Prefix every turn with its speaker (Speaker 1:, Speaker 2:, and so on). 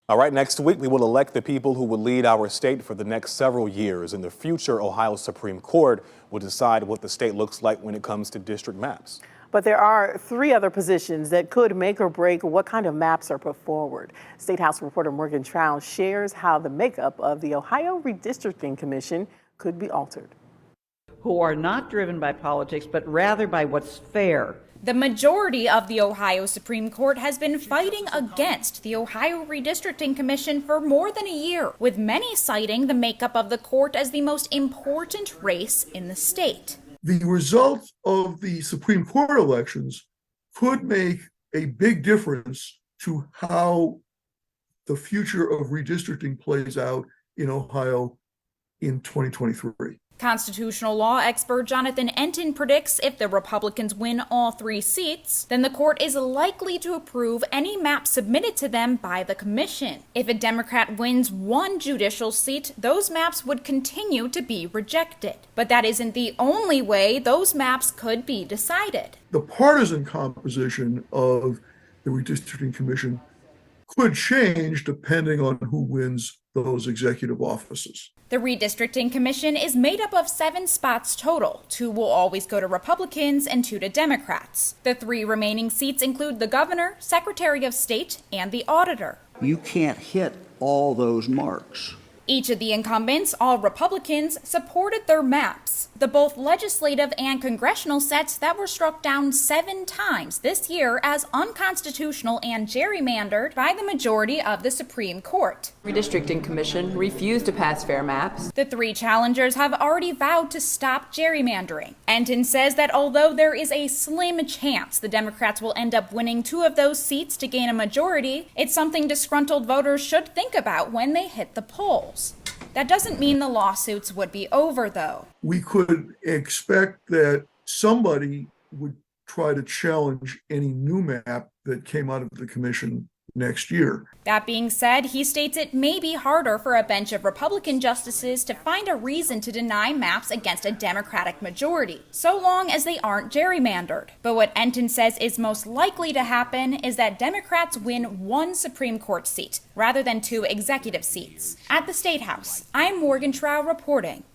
Speaker 1: All right, next week we will elect the people who will lead our state for the next several years. In the future, Ohio Supreme Court will decide what the state looks like when it comes to district maps.
Speaker 2: But there are three other positions that could make or break what kind of maps are put forward. State House reporter Morgan Trout shares how the makeup of the Ohio Redistricting Commission could be altered.
Speaker 3: Who are not driven by politics, but rather by what's fair.
Speaker 4: The majority of the Ohio Supreme Court has been fighting against the Ohio Redistricting Commission for more than a year, with many citing the makeup of the court as the most important race in the state.
Speaker 5: The result of the Supreme Court elections could make a big difference to how the future of redistricting plays out in Ohio in 2023.
Speaker 4: Constitutional law expert Jonathan Enton predicts if the Republicans win all 3 seats, then the court is likely to approve any map submitted to them by the commission. If a Democrat wins 1 judicial seat, those maps would continue to be rejected. But that isn't the only way those maps could be decided.
Speaker 5: The partisan composition of the Redistricting Commission could change depending on who wins those executive offices.
Speaker 4: The Redistricting Commission is made up of 7 spots total. 2 will always go to Republicans and 2 to Democrats. The 3 remaining seats include the governor, secretary of state, and the auditor.
Speaker 6: You can't hit all those marks.
Speaker 4: Each of the incumbents, all Republicans, supported their maps. The both legislative and congressional sets that were struck down 7 times this year as unconstitutional and gerrymandered by the majority of the Supreme Court.
Speaker 7: Redistricting Commission refused to pass fair maps.
Speaker 4: The 3 challengers have already vowed to stop gerrymandering. Enton says that although there is a slim chance the Democrats will end up winning 2 of those seats to gain a majority, it's something disgruntled voters should think about when they hit the polls. That doesn't mean the lawsuits would be over, though.
Speaker 5: We could expect that somebody would try to challenge any new map that came out of the commission next year.
Speaker 4: That being said, he states it may be harder for a bench of Republican justices to find a reason to deny maps against a Democratic majority, so long as they aren't gerrymandered. But what Enton says is most likely to happen is that Democrats win 1 Supreme Court seat rather than 2 executive seats. At the State House, I'm Morgan Trout reporting.